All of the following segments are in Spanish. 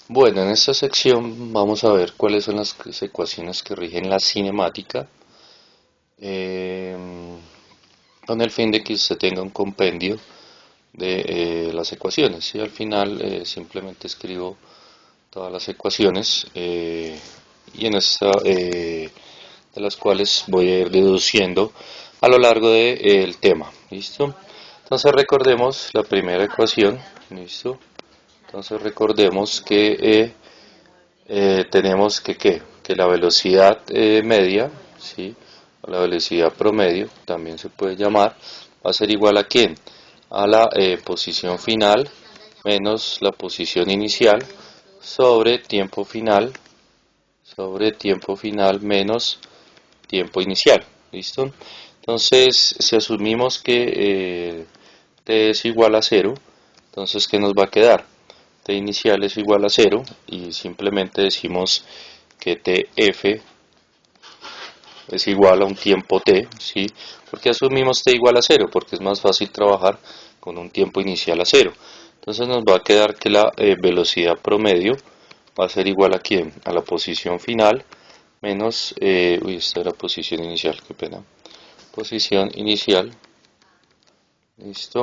Bueno, en esta sección vamos a ver cuáles son las ecuaciones que rigen la cinemática, eh, con el fin de que usted tenga un compendio de las ecuaciones. Y al final simplemente escribo todas las ecuaciones y en esta de las cuales voy a ir deduciendo a lo largo del tema. ¿Listo? Entonces recordemos la primera ecuación. ¿Listo? Entonces recordemos que tenemos que la velocidad media, ¿sí? O la velocidad promedio, también se puede llamar, va a ser igual a ¿quién? A la posición final menos la posición inicial sobre tiempo final menos tiempo inicial. ¿Listo? Entonces, si asumimos que t es igual a cero, entonces, ¿qué nos va a quedar? T inicial es igual a cero y simplemente decimos que tf es igual a un tiempo t, ¿sí? Porque asumimos t igual a cero, porque es más fácil trabajar con un tiempo inicial a cero. Entonces nos va a quedar que la velocidad promedio va a ser igual a ¿quién? A la posición final menos, esta era la posición inicial, qué pena. Posición inicial, listo,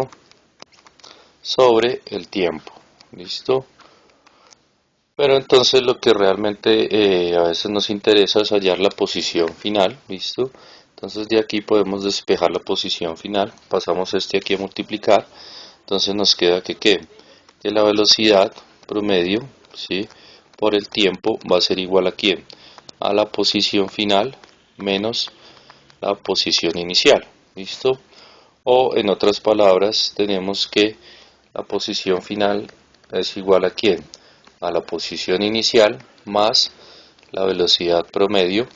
sobre el tiempo, listo. Pero entonces lo que realmente a veces nos interesa es hallar la posición final, ¿listo? Entonces de aquí podemos despejar la posición final, pasamos este aquí a multiplicar, entonces nos queda que la velocidad promedio, ¿sí? Por el tiempo va a ser igual a ¿quién? A la posición final menos la posición inicial, ¿listo? O en otras palabras tenemos que la posición final es igual a ¿quién? A la posición inicial más la velocidad promedio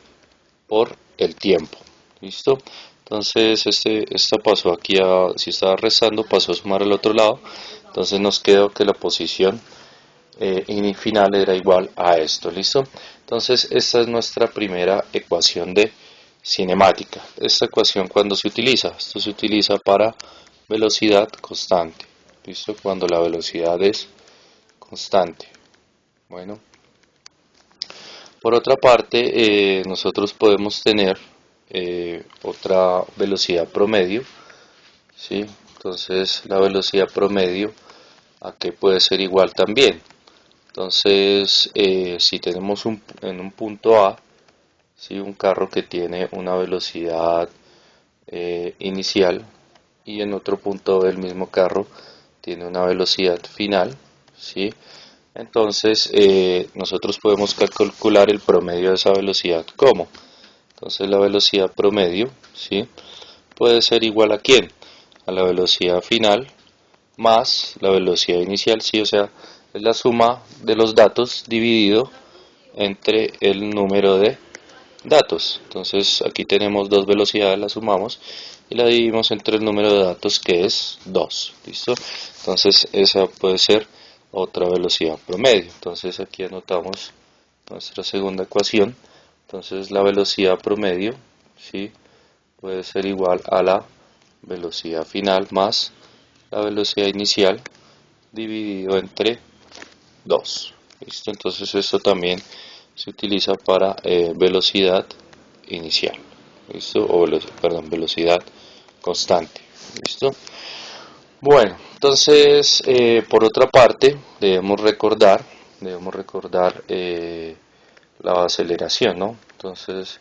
por el tiempo. ¿Listo? Entonces esta pasó aquí a, si estaba restando, pasó a sumar al otro lado. Entonces nos quedó que la posición final era igual a esto. ¿Listo? Entonces esta es nuestra primera ecuación de cinemática. Esta ecuación cuando se utiliza, esto se utiliza para velocidad constante. ¿Listo? Cuando la velocidad es constante. Bueno, por otra parte, nosotros podemos tener otra velocidad promedio, ¿sí? Entonces, la velocidad promedio a qué puede ser igual también. Entonces, si tenemos en un punto A, ¿sí? Un carro que tiene una velocidad inicial y en otro punto del mismo carro tiene una velocidad final, ¿sí? Entonces nosotros podemos calcular el promedio de esa velocidad. ¿Cómo? Entonces la velocidad promedio, ¿sí? Puede ser igual a ¿quién? A la velocidad final más la velocidad inicial, ¿sí? O sea, es la suma de los datos dividido entre el número de datos. Entonces aquí tenemos dos velocidades, las sumamos y la dividimos entre el número de datos que es 2. ¿Listo? Entonces esa puede ser otra velocidad promedio. Entonces aquí anotamos nuestra segunda ecuación. Entonces la velocidad promedio, ¿sí? Puede ser igual a la velocidad final más la velocidad inicial dividido entre 2. ¿Listo? Entonces esto también se utiliza para velocidad inicial. ¿Listo? O perdón, velocidad constante. ¿Listo? Bueno, entonces por otra parte debemos recordar la aceleración, ¿no? Entonces,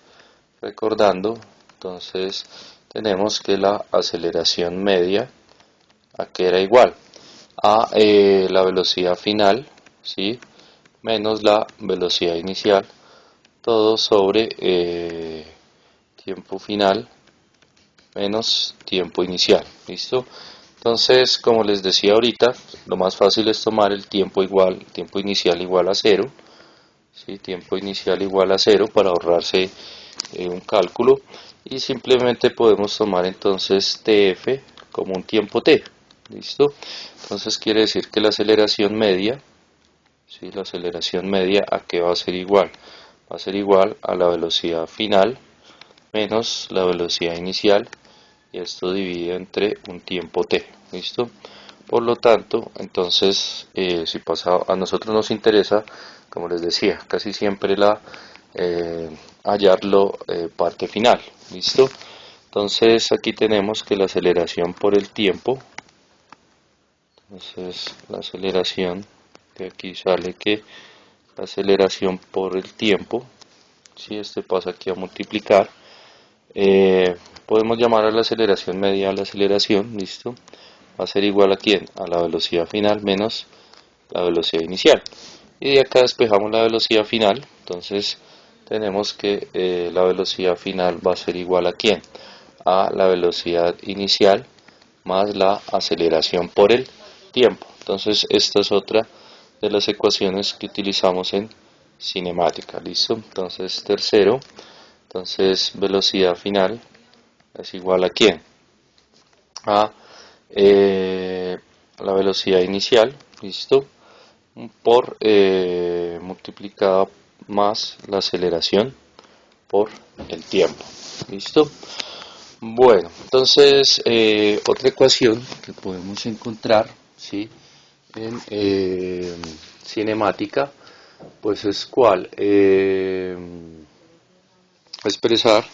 recordando, entonces tenemos que la aceleración media a que era igual a la velocidad final, ¿sí? Menos la velocidad inicial, todo sobre tiempo final menos tiempo inicial. ¿Listo? Entonces, como les decía ahorita, lo más fácil es tomar el tiempo inicial igual a cero, ¿sí? Tiempo inicial igual a cero para ahorrarse un cálculo y simplemente podemos tomar entonces tf como un tiempo t. ¿Listo? Entonces quiere decir que la aceleración media, ¿sí? La aceleración media a qué va a ser igual? Va a ser igual a la velocidad final menos la velocidad inicial y esto dividido entre un tiempo t. ¿Listo? Por lo tanto, entonces, si pasa, a nosotros nos interesa, como les decía, casi siempre hallarlo parte final. ¿Listo? Entonces aquí tenemos que la aceleración por el tiempo, entonces la aceleración, de aquí sale que la aceleración por el tiempo, si este pasa aquí a multiplicar, podemos llamar a la aceleración media a la aceleración, listo, va a ser igual a quién, a la velocidad final menos la velocidad inicial. Y de acá despejamos la velocidad final, entonces tenemos que la velocidad final va a ser igual a quién, a la velocidad inicial más la aceleración por el tiempo. Entonces esta es otra de las ecuaciones que utilizamos en cinemática. ¿Listo? Entonces tercero, entonces velocidad final es igual a quién, a la velocidad inicial, listo, por multiplicada más la aceleración por el tiempo. ¿Listo? Bueno, entonces otra ecuación que podemos encontrar, ¿sí?, en cinemática, pues es cuál, expresar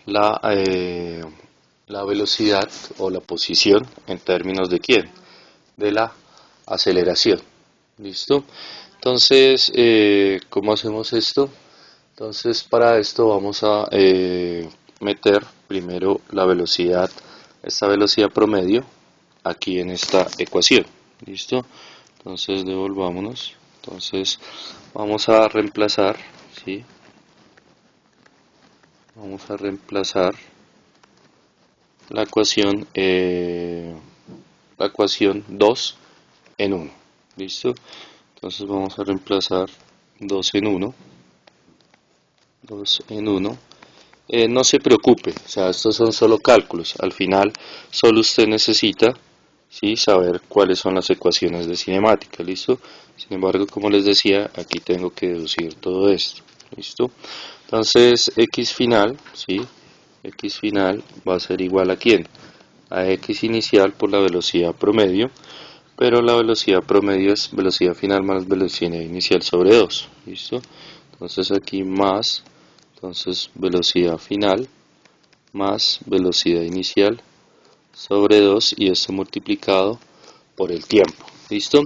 la velocidad o la posición en términos de quién, de la aceleración. ¿Listo? Entonces, ¿cómo hacemos esto? Entonces, para esto vamos a meter primero la velocidad, esta velocidad promedio, aquí en esta ecuación. ¿Listo? Entonces, devolvámonos. Entonces, vamos a reemplazar, ¿sí? Vamos a reemplazar la ecuación 2 en 1. ¿Listo? Entonces vamos a reemplazar 2 en 1. 2 en 1. No se preocupe, o sea, estos son solo cálculos. Al final, solo usted necesita, ¿sí?, saber cuáles son las ecuaciones de cinemática. ¿Listo? Sin embargo, como les decía, aquí tengo que deducir todo esto. ¿Listo? Entonces, x final, ¿sí?, x final va a ser igual a ¿quién? A x inicial por la velocidad promedio, pero la velocidad promedio es velocidad final más velocidad inicial sobre 2. ¿Listo? Entonces aquí más, entonces velocidad final más velocidad inicial sobre 2 y esto multiplicado por el tiempo. ¿Listo?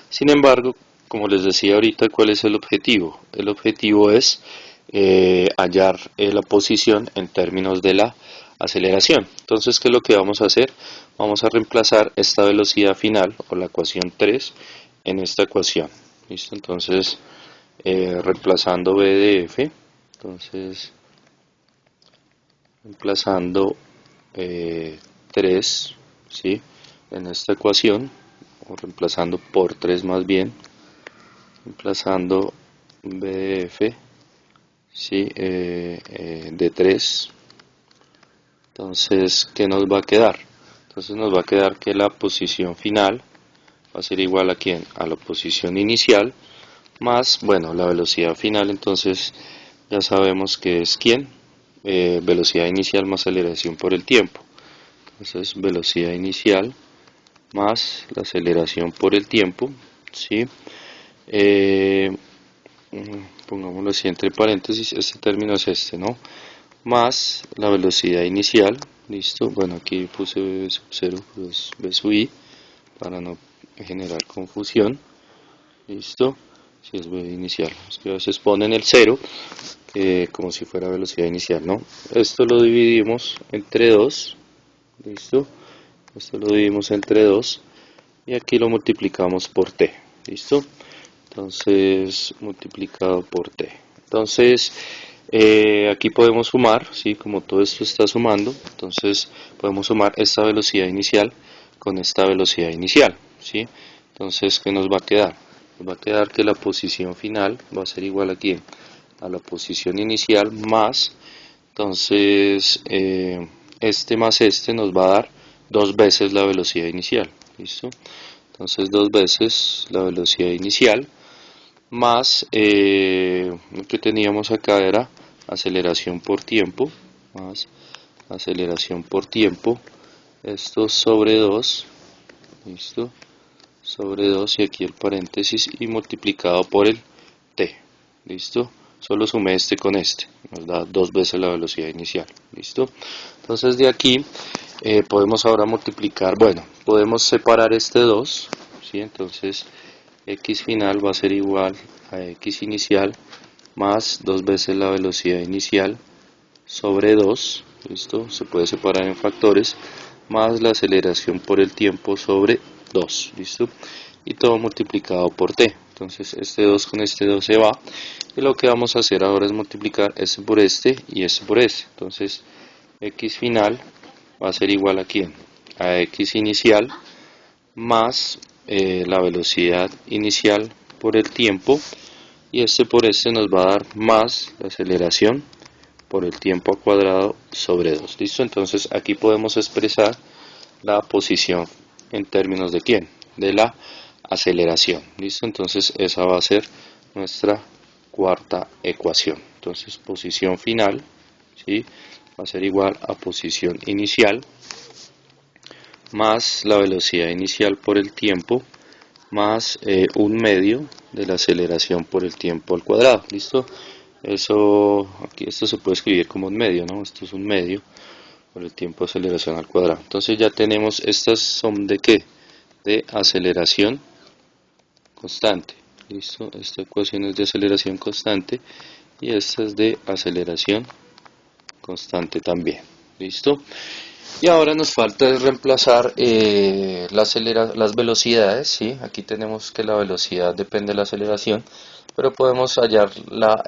Sin embargo, como les decía ahorita, ¿cuál es el objetivo? El objetivo es hallar la posición en términos de la aceleración. Entonces, ¿qué es lo que vamos a hacer? Vamos a reemplazar esta velocidad final o la ecuación 3 en esta ecuación. ¿Listo? Entonces, reemplazando b de f, entonces reemplazando 3, ¿sí?, en esta ecuación, o reemplazando por 3 más bien, reemplazando b de f, ¿sí?, de 3. Entonces, ¿qué nos va a quedar? Entonces nos va a quedar que la posición final va a ser igual a ¿quién? A la posición inicial más, bueno, la velocidad final. Entonces ya sabemos que es ¿quién? Velocidad inicial más aceleración por el tiempo. Entonces velocidad inicial más la aceleración por el tiempo, ¿sí? Pongámoslo así entre paréntesis, este término es este, ¿no? Más la velocidad inicial, listo, bueno, aquí puse b sub 0, pues b sub i, para no generar confusión, listo, si es b inicial, es que a veces ponen el 0 como si fuera velocidad inicial, ¿no? Esto lo dividimos entre 2, listo, esto lo dividimos entre 2 y aquí lo multiplicamos por t, listo, entonces multiplicado por t. Entonces aquí podemos sumar, ¿sí?, como todo esto está sumando, entonces podemos sumar esta velocidad inicial con esta velocidad inicial, ¿sí? Entonces, ¿qué nos va a quedar? Nos va a quedar que la posición final va a ser igual a ¿quién? A la posición inicial más, entonces este más este nos va a dar 2 veces la velocidad inicial, ¿listo? Entonces 2 veces la velocidad inicial más lo que teníamos acá era aceleración por tiempo, más aceleración por tiempo, esto sobre 2, listo, sobre 2 y aquí el paréntesis y multiplicado por el t, listo, solo sumé este con este, nos da 2 veces la velocidad inicial, listo. Entonces de aquí podemos ahora multiplicar, bueno, podemos separar este 2, ¿sí? Entonces x final va a ser igual a x inicial más 2 veces la velocidad inicial sobre 2, listo, se puede separar en factores, más la aceleración por el tiempo sobre 2, listo, y todo multiplicado por t. Entonces este 2 con este 2 se va, y lo que vamos a hacer ahora es multiplicar este por este y este por este. Entonces x final va a ser igual a ¿quién? A x inicial más la velocidad inicial por el tiempo, y este por este nos va a dar más la aceleración por el tiempo al cuadrado sobre 2. ¿Listo? Entonces aquí podemos expresar la posición en términos de ¿quién? De la aceleración. ¿Listo? Entonces esa va a ser nuestra cuarta ecuación. Entonces posición final, ¿sí? Va a ser igual a posición inicial más la velocidad inicial por el tiempo más un medio de la aceleración por el tiempo al cuadrado. ¿Listo? Eso, aquí esto se puede escribir como un medio, ¿no? Esto es un medio por el tiempo de aceleración al cuadrado. Entonces ya tenemos, estas son de ¿qué? De aceleración constante. ¿Listo? Esta ecuación es de aceleración constante y esta es de aceleración constante también. ¿Listo? Y ahora nos falta reemplazar las velocidades, ¿sí? Aquí tenemos que la velocidad depende de la aceleración, pero podemos hallar la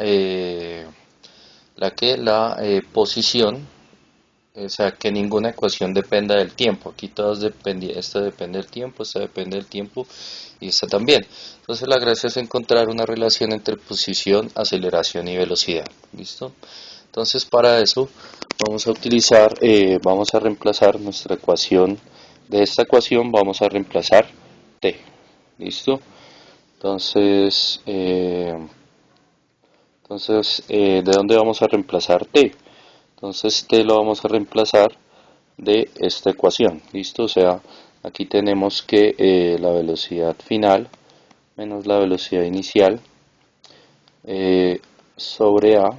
posición, o sea, que ninguna ecuación dependa del tiempo. Aquí todas dependen, esta depende del tiempo, esta depende del tiempo y esta también. Entonces la gracia es encontrar una relación entre posición, aceleración y velocidad. ¿Listo? Entonces para eso vamos a utilizar, vamos a reemplazar nuestra ecuación, de esta ecuación vamos a reemplazar t, ¿listo? Entonces, ¿de dónde vamos a reemplazar t? Entonces t lo vamos a reemplazar de esta ecuación, ¿listo? O sea, aquí tenemos que la velocidad final menos la velocidad inicial sobre a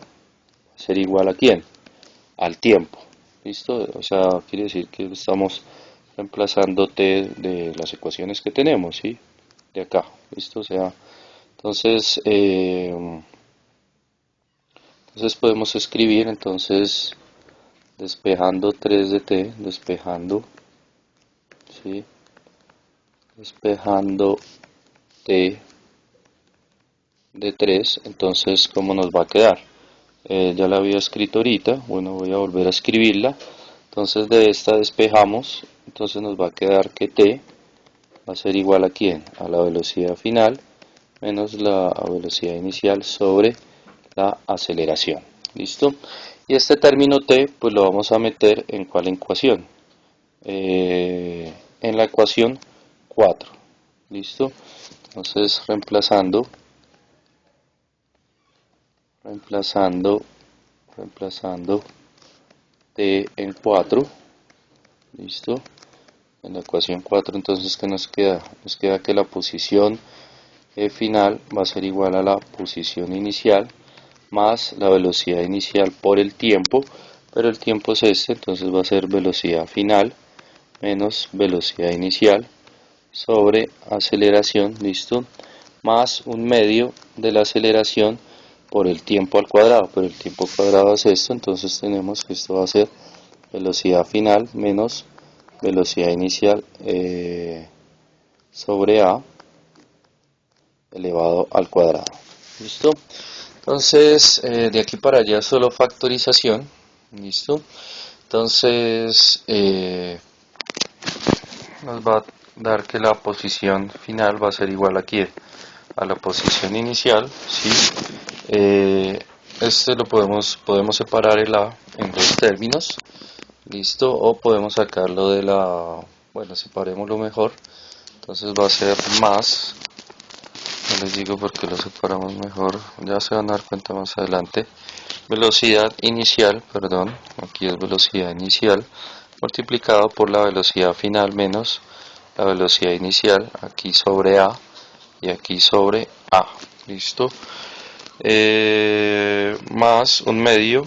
ser igual a ¿quién? Al tiempo, ¿listo? O sea, quiere decir que estamos reemplazando t de las ecuaciones que tenemos, ¿sí? De acá, ¿listo? O sea, entonces, entonces podemos escribir, entonces, despejando 3 de t, despejando, ¿sí? Despejando t de 3, entonces, ¿cómo nos va a quedar? Ya la había escrito ahorita, bueno, voy a volver a escribirla. Entonces de esta despejamos, entonces nos va a quedar que t va a ser igual a ¿quién? A la velocidad final menos la velocidad inicial sobre la aceleración. ¿Listo? Y este término t pues lo vamos a meter en ¿cuál ecuación? En la ecuación 4. ¿Listo? Entonces reemplazando t en 4, listo, en la ecuación 4, entonces ¿qué nos queda? Nos queda que la posición final va a ser igual a la posición inicial más la velocidad inicial por el tiempo, pero el tiempo es este, entonces va a ser velocidad final menos velocidad inicial sobre aceleración, listo, más un medio de la aceleración por el tiempo al cuadrado, pero el tiempo al cuadrado es esto, entonces tenemos que esto va a ser velocidad final menos velocidad inicial sobre a elevado al cuadrado. ¿Listo? Entonces, de aquí para allá solo factorización. ¿Listo? Entonces, nos va a dar que la posición final va a ser igual aquí a la posición inicial, ¿sí? Este lo podemos separar el A en dos términos, listo, o podemos sacarlo de la, bueno, separémoslo mejor, entonces va a ser más, no les digo por qué lo separamos mejor, ya se van a dar cuenta más adelante, velocidad inicial, perdón, aquí es velocidad inicial, multiplicado por la velocidad final menos la velocidad inicial aquí sobre a y aquí sobre a, listo, más un medio,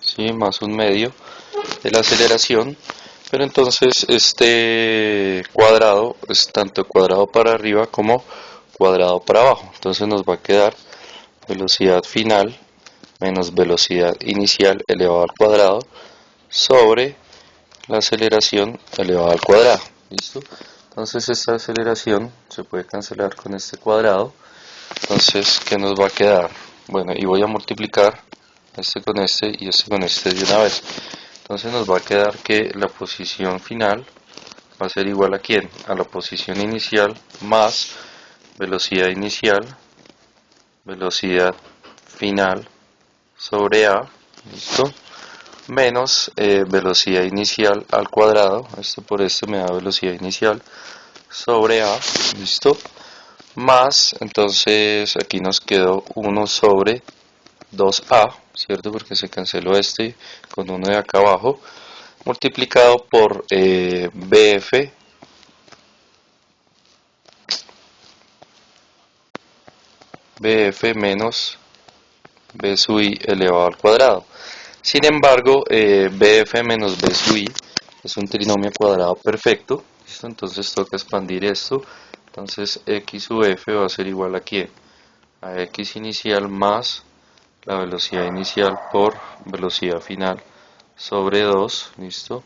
¿sí? Más un medio de la aceleración. Pero entonces este cuadrado es tanto cuadrado para arriba como cuadrado para abajo, entonces nos va a quedar velocidad final menos velocidad inicial elevado al cuadrado sobre la aceleración elevado al cuadrado. ¿Listo? Entonces esta aceleración se puede cancelar con este cuadrado. Entonces, ¿qué nos va a quedar? Bueno, y voy a multiplicar este con este y este con este de una vez. Entonces nos va a quedar que la posición final va a ser igual a ¿quién? A la posición inicial más velocidad inicial, velocidad final sobre a, ¿listo? Menos velocidad inicial al cuadrado, esto por esto me da velocidad inicial sobre a, ¿listo? Más, entonces aquí nos quedó 1 sobre 2a, ¿cierto? Porque se canceló este con uno de acá abajo, multiplicado por bf menos b sub i elevado al cuadrado. Sin embargo, bf menos b sub i es un trinomio cuadrado perfecto, ¿listo? Entonces toca expandir esto. Entonces x sub f va a ser igual a ¿quién? A x inicial más la velocidad inicial por velocidad final sobre 2, ¿listo?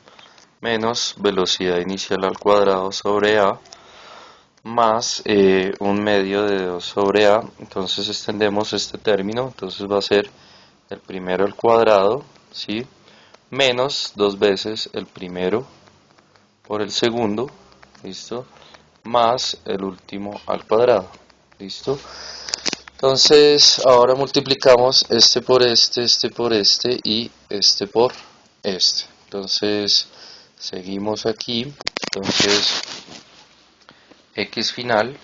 Menos velocidad inicial al cuadrado sobre a más un medio de 2 sobre a. Entonces extendemos este término, entonces va a ser el primero al cuadrado, ¿sí? Menos dos veces el primero por el segundo, ¿listo? Más el último al cuadrado, ¿listo? Entonces ahora multiplicamos este por este y este por este. Entonces seguimos aquí. Entonces x final,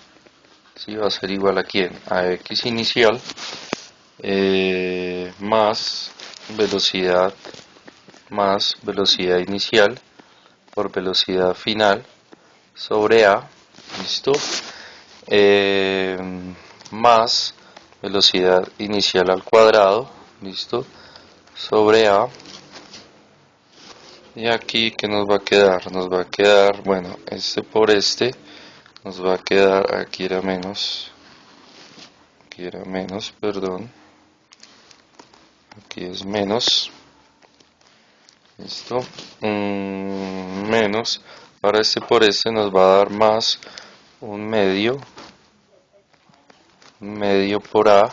¿sí? Va a ser igual a ¿quién? A x inicial más velocidad inicial por velocidad final sobre a, ¿listo? Eh, Más velocidad inicial al cuadrado, ¿listo? Sobre a. Y aquí, ¿qué nos va a quedar? Nos va a quedar, bueno, este por este, nos va a quedar, aquí era menos, perdón, aquí es menos, ¿listo? Menos, ahora este por este nos va a dar más un medio por a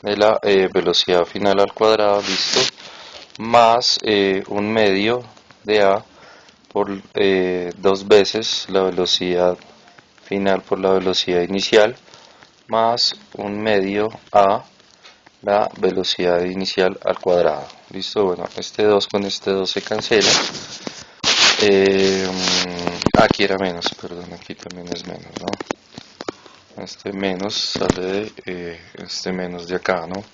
de la velocidad final al cuadrado, ¿listo? Más un medio de a por dos veces la velocidad final por la velocidad inicial, más un medio a la velocidad inicial al cuadrado. ¿Listo? Bueno, este 2 con este 2 se cancela. Aquí era menos, perdón, aquí también es menos, ¿no? Este menos sale de este menos de acá, ¿no?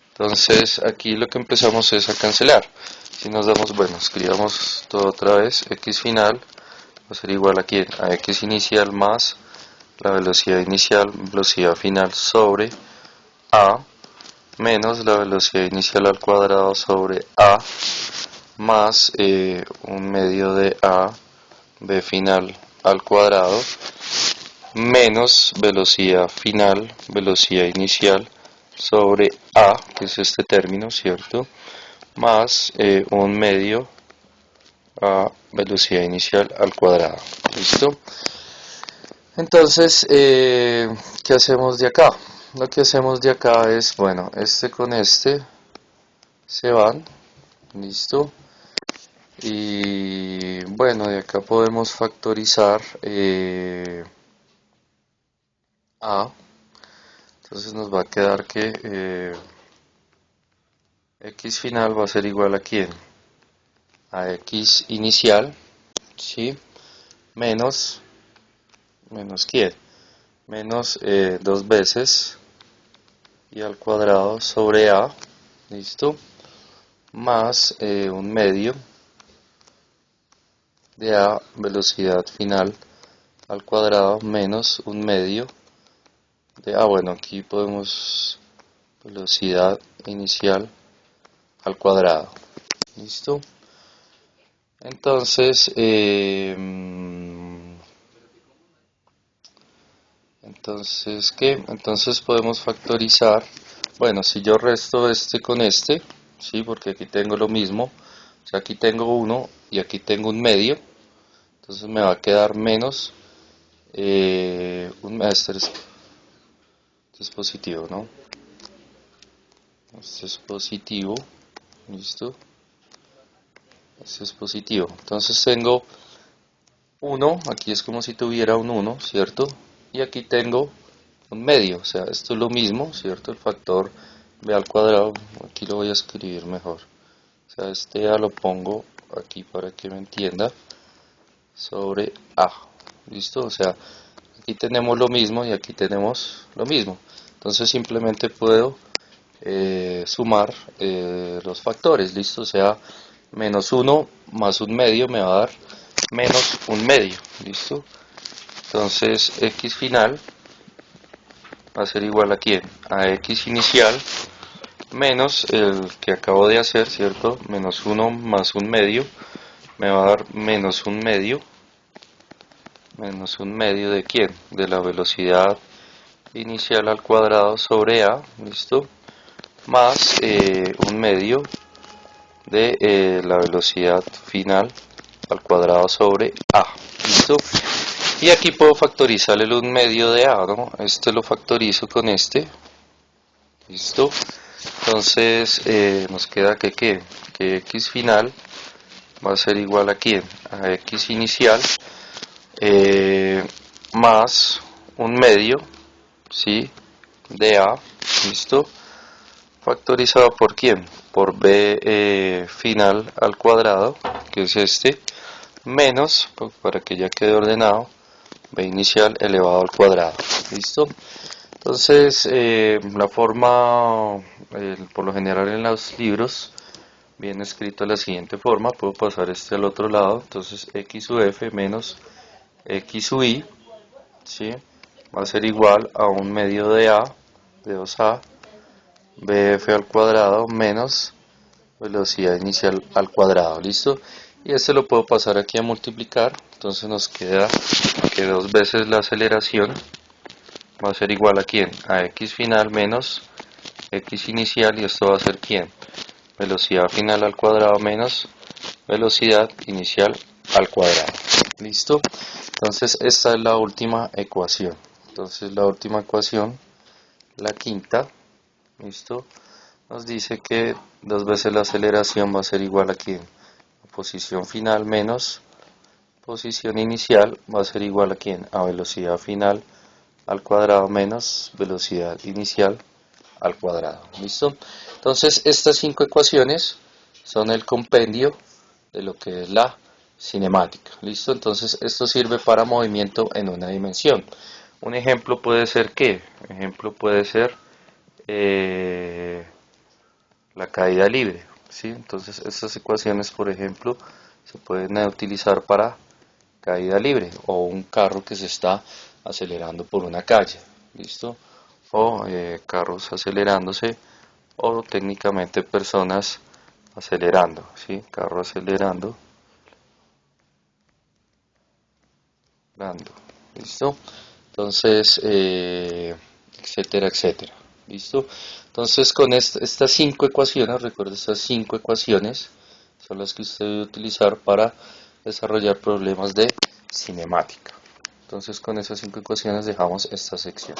Entonces aquí lo que empezamos es a cancelar. Si nos damos, bueno, escribamos todo otra vez, x final va a ser igual a ¿quién? A x inicial más la velocidad inicial, velocidad final sobre a, menos la velocidad inicial al cuadrado sobre a, más un medio de a, b final al cuadrado, menos velocidad final, velocidad inicial sobre a, que es este término, ¿cierto? Más un medio a velocidad inicial al cuadrado. ¿Listo? Entonces, ¿qué hacemos de acá? Lo que hacemos de acá es, bueno, este con este se van, ¿listo? Y bueno, de acá podemos factorizar a. Entonces nos va a quedar que x final va a ser igual a ¿quién? A x inicial, ¿sí? Menos ¿quién? Menos dos veces y al cuadrado sobre a, ¿listo? Más un medio de A, velocidad final al cuadrado, menos un medio de A. Bueno, aquí podemos velocidad inicial al cuadrado. ¿Listo? Entonces, ¿qué? Entonces podemos factorizar. Bueno, si yo resto este con este, sí, porque aquí tengo lo mismo. O sea, aquí tengo 1 y aquí tengo un medio. Entonces me va a quedar menos este es positivo, ¿no? Este es positivo. ¿Listo? Este es positivo. Entonces tengo 1, aquí es como si tuviera un 1, ¿cierto? Y aquí tengo un medio, o sea, esto es lo mismo, ¿cierto? El factor b al cuadrado, aquí lo voy a escribir mejor. O sea, este a lo pongo aquí para que me entienda, sobre a, ¿listo? O sea, aquí tenemos lo mismo y aquí tenemos lo mismo. Entonces simplemente puedo sumar los factores, ¿listo? O sea, menos 1 más un medio me va a dar menos un medio, ¿listo? Entonces x final va a ser igual a ¿quién? A x inicial menos el que acabo de hacer, ¿cierto? Menos 1 más un medio me va a dar menos un medio de ¿quién? De la velocidad inicial al cuadrado sobre a, ¿listo? Más un medio de la velocidad final al cuadrado sobre a, ¿listo? Y aquí puedo factorizar el 1 medio de a, ¿no? Este lo factorizo con este, ¿listo? Entonces nos queda que x final va a ser igual a ¿quién? A x inicial más un medio, ¿sí? De a, ¿listo? Factorizado por ¿quién? Por b final al cuadrado, que es este, menos, para que ya quede ordenado, b inicial elevado al cuadrado. ¿Listo? Entonces, la forma, por lo general en los libros, viene escrito de la siguiente forma. Puedo pasar este al otro lado. Entonces, x sub f menos x sub y, ¿sí? Va a ser igual a un medio de a, de 2a, bf al cuadrado menos velocidad inicial al cuadrado. ¿Listo? Y este lo puedo pasar aquí a multiplicar. Entonces nos queda que 2 veces la aceleración va a ser igual a ¿quién? A x final menos x inicial, y esto va a ser ¿quién? Velocidad final al cuadrado menos velocidad inicial al cuadrado. ¿Listo? Entonces esta es la última ecuación. Entonces la última ecuación, la quinta, ¿listo? Nos dice que 2 veces la aceleración va a ser igual a ¿quién? Posición final menos posición inicial va a ser igual a ¿quién? A velocidad final al cuadrado menos velocidad inicial al cuadrado. ¿Listo? Entonces estas 5 ecuaciones son el compendio de lo que es la cinemática. ¿Listo? Entonces esto sirve para movimiento en una dimensión. Un ejemplo puede ser ¿qué? Un ejemplo puede ser la caída libre. ¿Sí? Entonces estas ecuaciones, por ejemplo, se pueden utilizar para caída libre o un carro que se está acelerando por una calle. ¿Listo? O carros acelerándose, o técnicamente personas acelerando, ¿sí? Carro acelerando, ¿listo? Entonces, etcétera, etcétera, ¿listo? Entonces, con estas 5 ecuaciones, recuerda, estas 5 ecuaciones son las que usted debe utilizar para desarrollar problemas de cinemática. Entonces, con esas 5 ecuaciones dejamos esta sección.